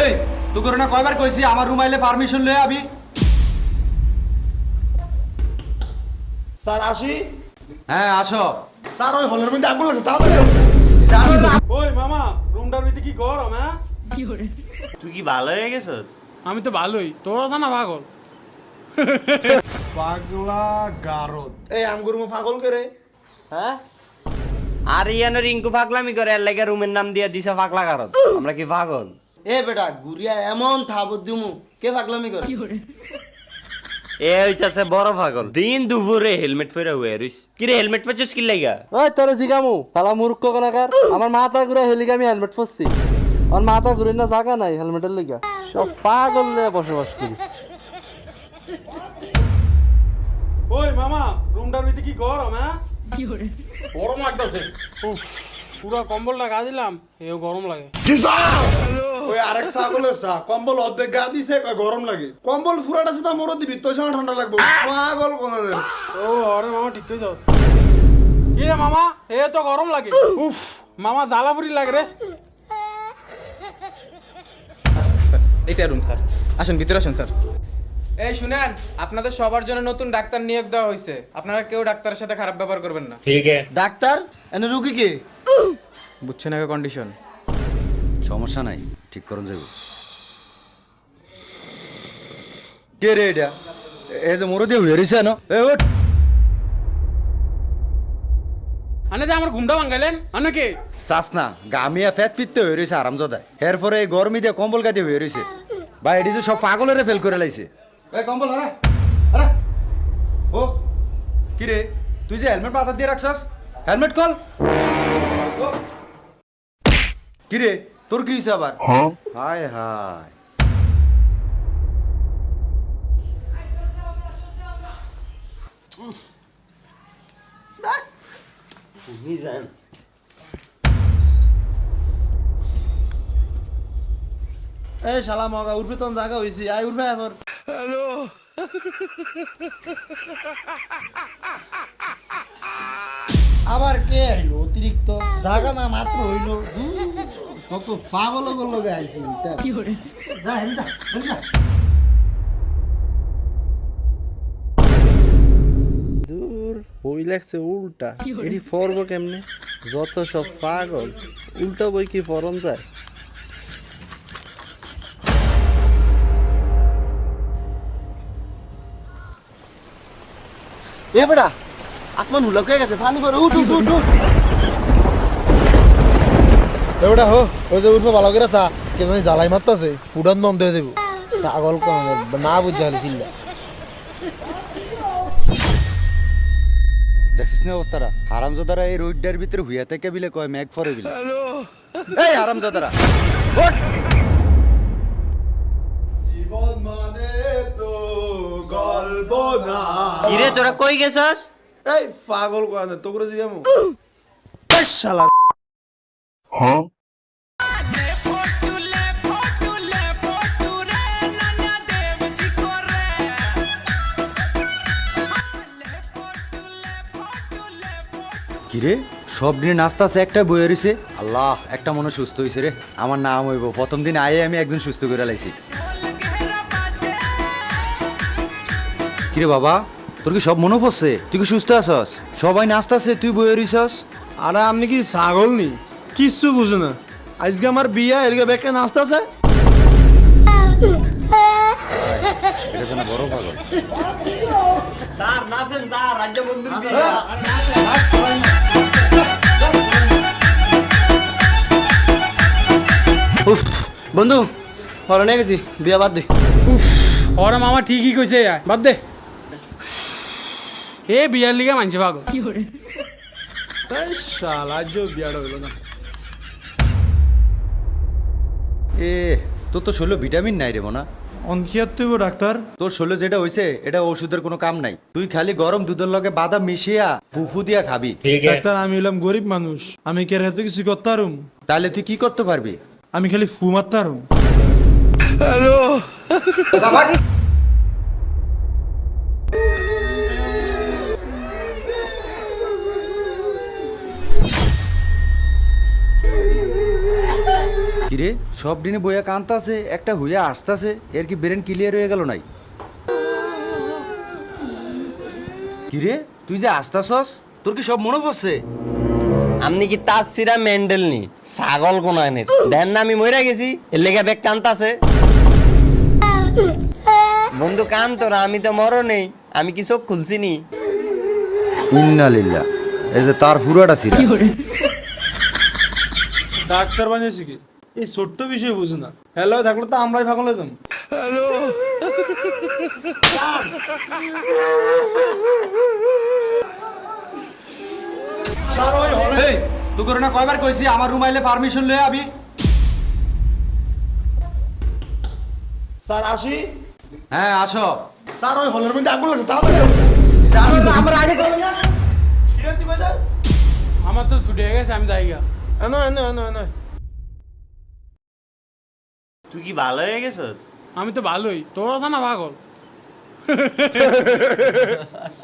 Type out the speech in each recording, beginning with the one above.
এই তুই করে না কয়বার কইছি আমার রুম আইলে পারমিশন লয়ে আবি। স্যার আসি। হ্যাঁ আসো। স্যার ওই হলের মধ্যে আগুন লাগছে, তাড়াতাড়ি জানো না ওই মামা রুমটার ভিতরে কি গরম হ্যাঁ? তুই কি ভালো হয়ে গেছ? আমি তো ভালোই, তোরা তো না পাগল। পাগলা গারদ। এই আমগুর মো পাগল করে। হ্যাঁ আর ইয়ানো রিঙ্কু পাগলামি করে এর লাগে রুমের নাম দিয়ে দিছে পাগলা কারণ। আমরা কি পাগল? এ বেটা গুড়িয়া এমন থাবত দিমু কে পাগলামি করে? এ হইতাছে বড় পাগল। দিন দুপুরে হেলমেট পরে হয়ে রইস। কি রে হেলমেট পরছিস কি লাগা? ওই তোরে জিগামু শালা মূর্খ কোনাকার, আমার মাথা ঘুরে হেলিকে আমি হেলমেট পরছি, আমার মাথা ঘুরে না জায়গা নাই হেলমেটের লিগা, সব পাগল নিয়ে বসবাস করি। ওই মামা রুমটার ভিতরে কি গরম হ্যাঁ? গরম লাগতেছে। উফ পুরো কম্বলটা গা দিলাম, এও গরম লাগে। ওই আরেক পাগল আছে, কম্বল অর্ধেক গা দিছে, কয় গরম লাগে। কম্বল ফুরাটা সেটা মোর দিবি, তোর সময় ঠান্ডা লাগবে। পাগল কোনাদের। ও আরে মামা ঠিক কই যাও। কি রে মামা এ তো গরম লাগে। উফ মামা জ্বালাপুরি লাগে রে। এটা রুম স্যার, আসেন ভিতরে আসেন স্যার। এই শুনেন, আপনাদের সবার জন্য নতুন ডাক্তার নিয়োগ দেওয়া হয়েছে, আপনারা কেউ ডাক্তারের সাথে খারাপ ব্যবহার করবেন না। ডাক্তার এনে রুগী কে? বুঝছেন আগে কন্ডিশন। সমস্যা নাই, ঠিক করুন যাবো। কে রে এটা? এই যে মোর দিয়ে হয়ে রইছে না, এ ওঠ। আনে যে আমার ঘুমটা ভাঙাইলেন আনে কে? চাস না গামিয়া ফ্যাট ফিটতে হয়ে রয়েছে আরামজাদা। এরপরে এই গরমি দিয়ে কম্বল গাদি হয়ে রয়েছে ভাই, এটি যে সব পাগলেরে ফেল করে লাইছে। এই কম্বল আরে আরে ও কি রে, তুই যে হেলমেট মাথা দিয়ে রাখছস, হেলমেট খোল। ও, কি রে তোর কি হয়েছে আবার? হায় হায় তুমি জান এই শালা মগা উর্ফে তোর জায়গা হইছি, আই উর্ফে এবার। আবার কে আইলো অতিরিক্ত জায়গা না মাত্র হইলো, কত পাগল লোকে আইছি। যা হেমি যা হেমি যা। দূর বই লাগছে উল্টা, এটি পড়ব কেমনে? যত সব পাগল, উল্টা বই কি পড়ন যায়? এ বেটা আসমান হুলা হয়ে গেছে, পানি করে উঠ উঠ উঠ উঠ। এ বেটা হো, ওই যে উঠবো ভালো করে চা, কে জানি জ্বালাই মারতাছে, ফুডান বম দিয়ে দেবো। ছাগল না বুঝতে পারি চিল্লা। দেখছিস না অবস্থাটা? হারামজাদারা এই রোডটার ভিতরে হুইয়া থেকে বিলে কয় ম্যাগ ফরে বিলে। এই হারামজাদারা ওঠ। জীবন মানে তো গল্প না। কি রে তোরা কই গেছস? এই পাগল কোনাদের, তো করে জিগামু। এই শালা কিরে সব দিনে নাস্তা আছে, একটা বইয়ে রয়েছে। আল্লাহ একটা মনে সুস্থ হয়েছে রে, আমার নাম হইব। প্রথম দিন আয়ে আমি একজন সুস্থ করে লাইছি। কিরে বাবা তোর কি সব মনে পড়ছে? তুই কি সুস্থ আছস? সবাই নাস্তা আছে, তুই বইয়ে রইছস। আরে আপনি কি ছাগল নি? কিচ্ছু বুঝো না। আজকে আমার বিয়া, এদিকে ব্যাগটা নাস্তা আছে। এটা যেন বড় পাগল। স্যার নাচেন স্যার, রাজ্য বন্ধুর বিয়া। উফ, বন্ধু হরে নিয়ে গেছি, বিয়া বাদ দে। ওরে মামা ঠিকই কইছে, বাদ দে। এ বিয়ার লিগে মানছে পাগল। এই শালা আজ বিয়াটা হইলো না। এ তোর তো শরীরে ভিটামিন নাই রে মনা। অনকিয়াত তুই ডাক্তার? তোর শরীরে যেটা হইছে এটা ওষুধের কোনো কাম নাই। তুই খালি গরম দুধের লগে বাদাম মিশিয়া ফুফু দিয়া খাবি। ডাক্তার আমি হইলাম গরিব মানুষ, আমি কে এত কিছু করতে পারুম? তাহলে তুই কি করতে পারবি? আমি খালি ফু মারতে পারুম। কিরে সব দিনে বইয়া কান্তাছে একটা হইয়া আসতাছে এর কি ব্রেন ক্লিয়ার হয়ে গেল নাই? কিরে তুই যে আসতাছস তোর কি সব মনে পড়ছে? আপনি কি তার সিরা মেন্ডেল নি ছাগল কোনানের দেন না আমি মইরা গেছি এর লেগে ব্যাগ কান্তাছে। বন্ধু কান তোরা, আমি তো মরো নেই, আমি কি চোখ খুলছি নি? ইন্নালিল্লাহ, এই যে তার পুরাটা ছিল। ডাক্তার বানিয়েছি কি এই ছোট্ট বিষয় বুঝো না। হ্যালো থাকলে তো আমরাই পাগল হতাম। স্যার ওই হলে এই তুই করে না কয়বার কইছি আমার রুম আইলে পারমিশন লয়ে আবি। স্যার আসি। হ্যাঁ আসো। স্যার ওই হলের মধ্যে আগুন লাগছে তাড়াতাড়ি আমরা আগে কি রে তুই বাজাস? আমার তো ছুটি হয়ে গেছে, আমি যাইগা। এনো এনো এনো এনো তুই কি ভালো হয়ে গেছ? আমি তো ভালোই, তোরা তো না পাগল।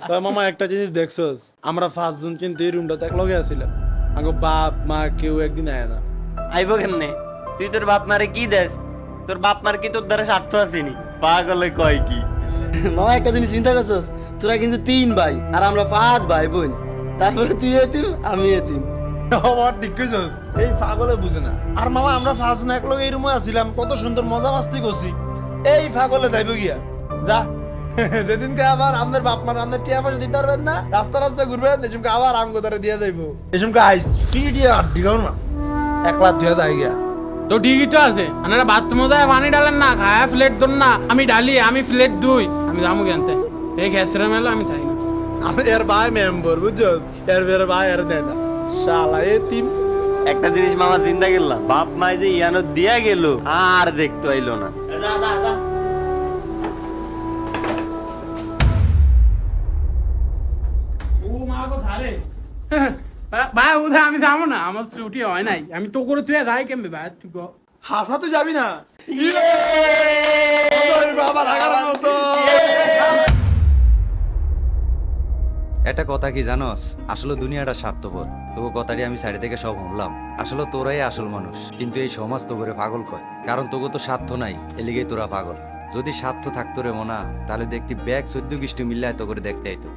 তা মামা একটা জিনিস দেখছস, আমরা 5 জন কিন্তু এই রুমটাতে একলগে আছিলাম। আগে বাপ মা কেউ একদিন আয় না। আইব কেমনে? তুই তোর বাপ মারে কি দেস? তোর বাপ মার কি তোর দ্বারা স্বার্থ আসেনি? পাগলে কয় কি? মামা একটা জিনিস চিন্তা করছস, তোরা কিন্তু 3 ভাই আর আমরা 5 ভাই বোন, তারপরে তুই এতিম আমি এতিম। আমার ঠিক কইছস, এই পাগলে বুঝে না। আর মামা আমরা 5 জন একলগে এই রুমে আছিলাম, কত সুন্দর মজা মাস্তি করছি। এই পাগলে যাইব গিয়া যা যেদিনকে আবার আমাদের বাপ মার আমাদের টিয়া পয়সা দিতে পারবেন না, রাস্তা রাস্তা ঘুরবেন, এসমকে আবার আমগো ধরে দিয়ে যাইব। এসমকে আইস ফিডিয়া দিগাও না, একলা দিয়ে যাই গিয়া। তো ঠিকই তো আছে, আপনারা বাথরুমে যায় পানি ডালেন না, খায়া প্লেট ধর না, আমি ডালি, আমি প্লেট ধুই, আমি যাবো জানতে। এই খেসরা মেলো আমি থাকি না। আমি এর ভাই মেম্বার বুঝছো, এর ভাই এর দেয় না শালা এতিম। একটা জিনিস মামা চিন্তা করলাম, বাপ মাই যে ইয়ানো দিয়া গেল আর দেখতে আইলো না। ও মা গো ছাড়ে। ভাই উঠে আমি যাবো না, আমার ছুটি হয় নাই, আমি তো করে তুই যাই কেমবে ভাই তুই গো। হাসা তুই যাবি না? বাবা রাগার মতো। একটা কথা কি জানোস, আসলে দুনিয়াটা স্বার্থপর। তোকে কথাটি আমি সাইড থেকে সব শুনলাম। আসলে তোরাই আসল মানুষ, কিন্তু এই সমাজ তো করে পাগল কয়, কারণ তোকে তো স্বার্থ নাই, এলিগেই তোরা পাগল। যদি স্বার্থ থাকতো রে মনা, তাহলে দেখতি ব্যাগ 14 গোষ্ঠী মিল্লায় তো করে দেখতে আইতো।